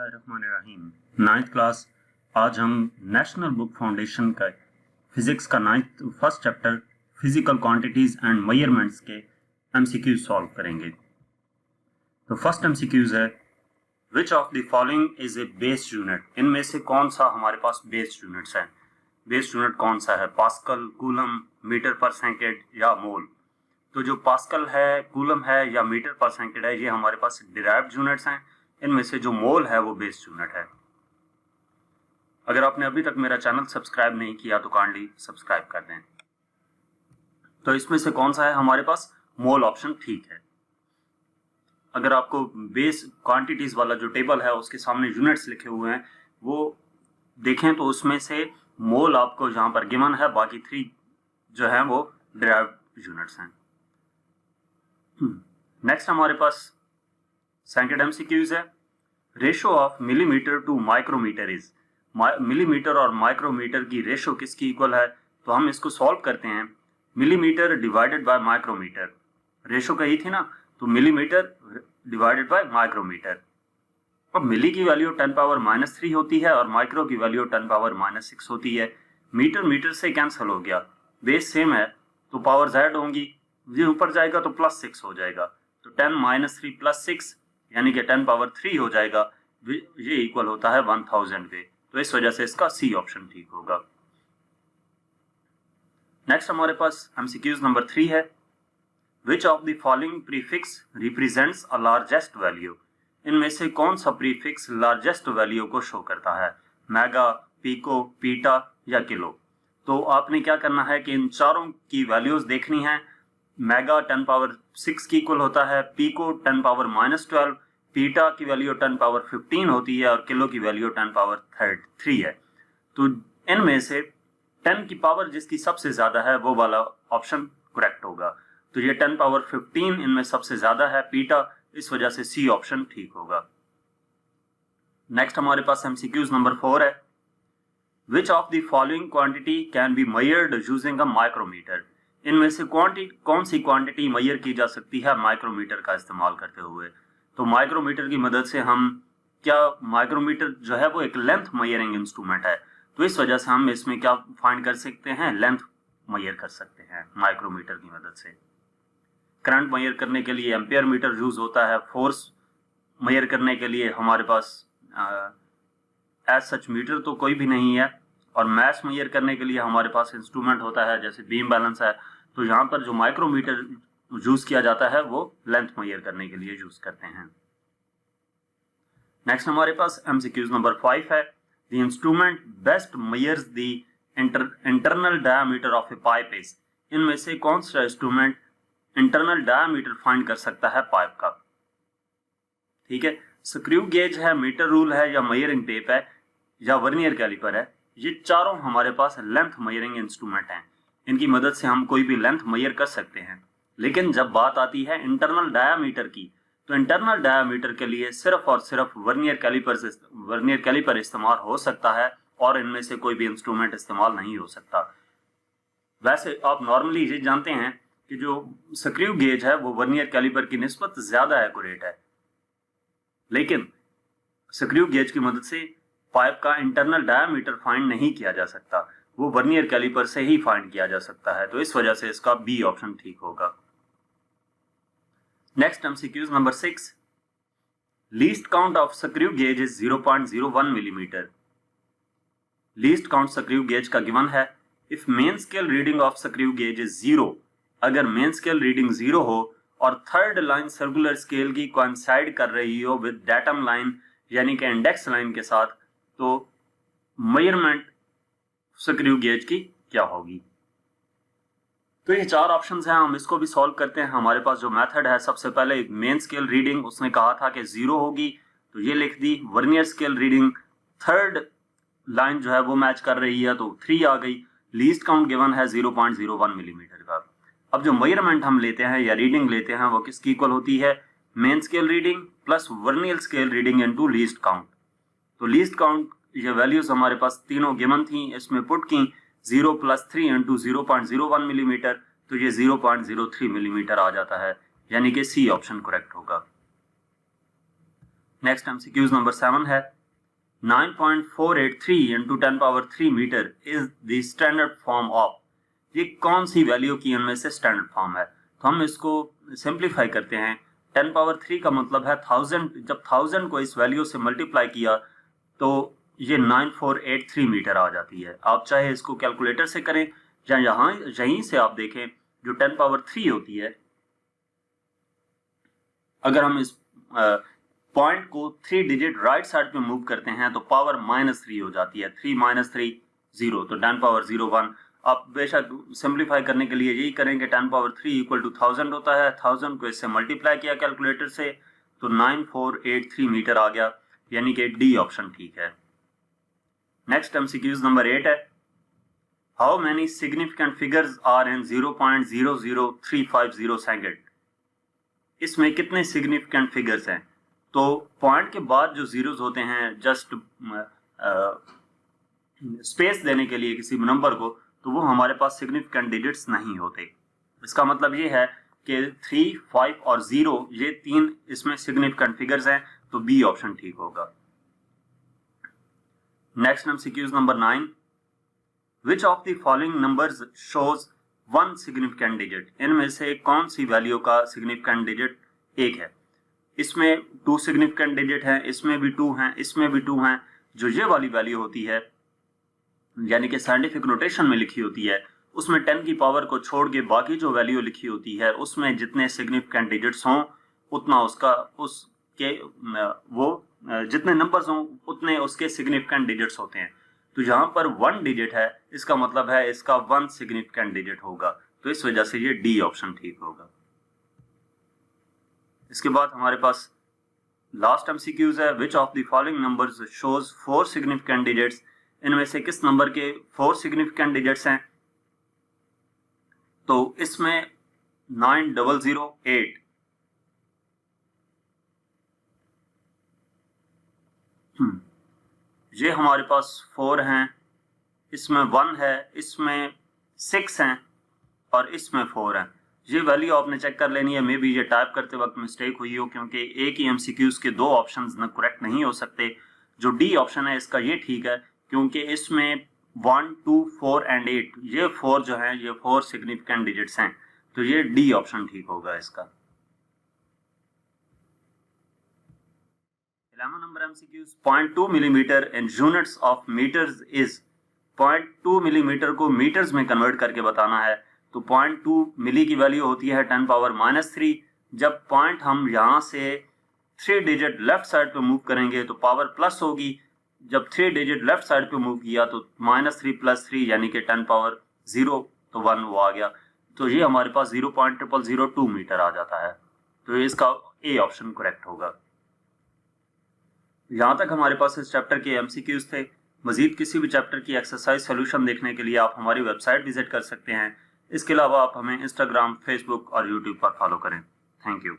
बिस्मिल्लाहिर्रहमानिर्रहीम। Ninth class. आज हम नेशनल बुक फाउंडेशन का फिजिक्स का first chapter physical quantities and measurements के एमसीक्यू सॉल्व करेंगे। तो फर्स्ट एमसीक्यूज है, which of the following is a base unit. इनमें से कौन सा हमारे पास बेस यूनिट्स है। बेस यूनिट कौन सा है, पास्कल, कूलम, मीटर पर सेकेंड या मोल। तो जो पास्कल है, कूलम है या मीटर पर सेकेंड है, ये हमारे पास डिराइव्ड यूनिट्स हैं। इनमें से जो मोल है वो बेस यूनिट है। अगर आपने अभी तक मेरा चैनल सब्सक्राइब नहीं किया तो काइंडली सब्सक्राइब कर दें। तो इसमें से कौन सा है हमारे पास, मोल ऑप्शन ठीक है। अगर आपको बेस क्वांटिटीज वाला जो टेबल है उसके सामने यूनिट्स लिखे हुए हैं वो देखें तो उसमें से मोल आपको जहां पर गिवन है, बाकी थ्री जो है वो डिराइव्ड यूनिट्स हैं। नेक्स्ट हमारे पास सेकंड एमसीक्यूज है, ratio of millimetre to micrometre is. Millimetre और माइक्रोमीटर की रेशो किसकी इक्वल है, तो हम इसको सॉल्व करते हैं। Millimetre divided by micrometre, ratio कही थी ना, तो मिलीमीटर डिवाइडेड बाय माइक्रोमीटर। अब मिली की वैल्यू 10⁻³ होती है और माइक्रो की वैल्यू 10⁻�6 होती है। मीटर मीटर से कैंसिल हो गया, बेस सेम है तो पावर z होंगी, ये ऊपर जाएगा तो +6 हो जाएगा, तो 10⁻³ + 6 यानी कि 10⁻³ हो जाएगा। ये इक्वल होता है 1000 के, तो इस वजह से इसका सी ऑप्शन ठीक होगा। नेक्स्ट हमारे पास एमसीक्यूज नंबर 3 है, which of the following prefix represents a largest value. इनमें से कौन सा प्रीफिक्स लार्जेस्ट वैल्यू को शो करता है, मेगा, पिको, पीटा या किलो। तो आपने क्या करना है कि इन चारों की वैल्यूज देखनी है। मेगा 10⁻6 की इक्वल होता है, पिको 10⁻−12, पीटा की वैल्यू 10⁻15 होती है और किलो की वैल्यू 10⁻3 है। तो इनमें से 10 की पावर जिसकी सबसे ज्यादा है वो वाला ऑप्शन करेक्ट होगा। तो ये 10⁻15 इनमें सबसे ज्यादा है, पीटा, इस वजह से सी ऑप्शन ठीक होगा। नेक्स्ट हमारे पास एमसीक्यूज नंबर 4 है, which of the following quantity can be measured using a micrometer. इनमें से कौन सी क्वांटिटी मेजर की जा सकती है माइक्रोमीटर का इस्तेमाल करते हुए। तो माइक्रोमीटर की मदद से हम माइक्रोमीटर जो है वो एक लेंथ मेजरिंग इंस्ट्रूमेंट है, तो इस वजह से हम इसमें क्या फाइंड कर सकते हैं, लेंथ मेजर कर सकते हैं माइक्रोमीटर की मदद से। करंट मेजर करने के लिए एम्पियर मीटर यूज होता है, फोर्स मेजर करने के लिए हमारे पास एज सच मीटर तो कोई भी नहीं है, और मैथ मेजर करने के लिए हमारे पास इंस्ट्रूमेंट होता है जैसे बीम बैलेंस है। तो यहाँ पर जो माइक्रोमीटर यूज किया जाता है वो लेंथ मेजर करने के लिए यूज करते हैं। नेक्स्ट हमारे पास एमसीक्यूज नंबर 5 है, the instrument best measures the internal diameter of A pipe is. इनमें से कौन सा इंस्ट्रूमेंट इंटरनल डायमीटर फाइंड कर सकता है पाइप का। ठीक है, स्क्रू गेज है, मीटर रूल है या मेजरिंग टेप है या वर्नियर कैलिपर है, ये चारों हमारे पास लेंथ मेजरिंग इंस्ट्रूमेंट हैं। इनकी मदद से हम कोई भी लेंथ मेजर कर सकते हैं। लेकिन जब बात आती है इंटरनल डायामीटर की, तो इंटरनल डायामीटर के लिए सिर्फ और सिर्फ वर्नियर कैलिपर इस्तेमाल हो सकता है और इनमें से कोई भी इंस्ट्रूमेंट इस्तेमाल नहीं हो सकता। वैसे आप नॉर्मली ये जानते हैं कि जो स्क्रू गेज है वो वर्नियर कैलिपर की निस्बत ज्यादा एक्यूरेट है, लेकिन स्क्रू गेज की मदद से पाइप का इंटरनल डायामीटर फाइंड नहीं किया जा सकता, वो वर्नियर कैलिपर से ही फाइंड किया जा सकता है। तो इस वजह से इसका बी ऑप्शन ठीक होगा। Next MCQs number 6, least count of screw gauge is 0.01 millimetre. Least count screw gauge का गिवन है, if main scale reading of screw gauge is 0। अगर मेन स्केल रीडिंग 0 हो और थर्ड लाइन सर्कुलर स्केल की coincide कर रही हो with datum line यानी कि इंडेक्स लाइन के साथ, तो मेजरमेंट स्क्रू गेज की क्या होगी। तो ये चार ऑप्शंस हैं, हम इसको भी सॉल्व करते हैं। हमारे पास जो मेथड है, सबसे पहले मेन स्केल रीडिंग उसने कहा था कि 0 होगी, तो ये लिख दी। Vernier scale reading third line जो है वो मैच कर रही है, तो 3 आ गई। लीस्ट काउंट गिवन है 0.01 मिलीमीटर का। अब जो मेजरमेंट हम लेते हैं या रीडिंग लेते हैं वो किसकी इक्वल होती है, main scale reading plus vernier scale reading into least count. तो लीस्ट काउंट ये वैल्यूज हमारे पास तीनों गिवन थी, इसमें पुट की 0 + 3 इंटू 0.01 मिलीमीटर, तो ये 0.03 मिलीमीटर आ जाता है, यानी कि सी ऑप्शन करेक्ट होगा। नेक्स्ट एमसीक्यूज नंबर 7 है 9.483 into 10 power 3 metre is the standard form of. ये कौन सी वैल्यू की इनमें से स्टैंडर्ड फॉर्म है? तो हम इसको सिंप्लीफाई करते हैं। 10 पावर 3 का मतलब है 1000। जब 1000 को इस वैल्यू से मल्टीप्लाई किया तो ये 9483 मीटर आ जाती है। आप चाहे इसको कैलकुलेटर से करें या यहीं से आप देखें, जो 10 पावर 3 होती है, अगर हम इस पॉइंट को 3 डिजिट राइट साइड पे मूव करते हैं तो पावर -3 हो जाती है। 3 - 3 0, तो 10 पावर 0 1। आप बेशक सिंप्लीफाई करने के लिए यही करें कि 10 पावर 3 इक्वल टू 1000 होता है। 1000 को इससे मल्टीप्लाई किया कैलकुलेटर से तो 9483 मीटर आ गया, यानी कि डी ऑप्शन ठीक है। नेक्स्ट एमसीक्यूज नंबर 8 है how many significant figures are in 0.00350 second. इसमें कितने सिग्निफिकेंट फिगर्स हैं? तो पॉइंट के बाद जो जीरोस होते हैं, जस्ट स्पेस देने के लिए किसी नंबर को, तो वो हमारे पास सिग्निफिकेंट डिजिट्स नहीं होते। इसका मतलब ये है कि 3, 5 और 0 ये 3 इसमें सिग्निफिकेंट फिगर्स हैं, तो बी ऑप्शन ठीक होगा। Next MCQs number 9 which of the following numbers shows 1 significant digit. इनमें से कौन सी वैल्यू का सिग्निफिकेंट डिजिट 1 है? इसमें 2 सिग्निफिकेंट डिजिट हैं, इसमें भी 2 हैं, इसमें भी 2 हैं। जो ये वाली वैल्यू होती है, यानी कि साइंटिफिक नोटेशन में लिखी होती है, उसमें 10 की पावर को छोड़ के बाकी जो वैल्यू लिखी होती है उसमें जितने सिग्निफिकेंट डिजिट्स हों उतना जितने नंबर्स हों उतने उसके सिग्निफिकेंट डिजिट्स होते हैं। तो यहाँ पर 1 डिजिट है, इसका मतलब है इसका 1 सिग्निफिकेंट डिजिट होगा, तो इस वजह से ये डी ऑप्शन ठीक होगा। इसके बाद हमारे पास लास्ट एमसीक्यूज है which of the following numbers shows 4 significant digits. इनमें से किस नंबर के 4 सिग्निफिकेंट डिजिट्स हैं? तो इसमें 9008 ये हमारे पास 4 हैं, इसमें 1 है, इसमें 6 हैं और इसमें 4 हैं। ये वैल्यू आपने चेक कर लेनी है। मे बी ये टाइप करते वक्त मिस्टेक हुई हो, क्योंकि एक ही एमसीक्यूज के 2 ऑप्शंस न करेक्ट नहीं हो सकते। जो डी ऑप्शन है इसका ये ठीक है, क्योंकि इसमें 1, 2, 4 एंड 8 ये 4 जो हैं ये 4 सिग्निफिकेंट डिजिट्स हैं, तो ये डी ऑप्शन ठीक होगा इसका। 11 number MCQs 0.2 millimetre in units of metres is. 0.2 millimetre को मीटर्स में कन्वर्ट करके बताना है, तो 0.2 मिली की वैल्यू होती है 10 पावर -3। जब पॉइंट हम यहाँ से 3 डिजिट लेफ्ट साइड पे मूव करेंगे तो पावर प्लस होगी। जब 3 डिजिट लेफ्ट साइड पे मूव किया तो -3 + 3 यानी कि 10 पावर 0, तो 1 वो आ गया। तो ये हमारे पास 0.0002 मीटर आ जाता है, तो इसका ए ऑप्शन करेक्ट होगा। यहाँ तक हमारे पास इस चैप्टर के एमसीक्यूज थे। मजीद किसी भी चैप्टर की एक्सरसाइज सोल्यूशन देखने के लिए आप हमारी वेबसाइट विजिट कर सकते हैं। इसके अलावा आप हमें इंस्टाग्राम, फेसबुक और यूट्यूब पर फॉलो करें। Thank you.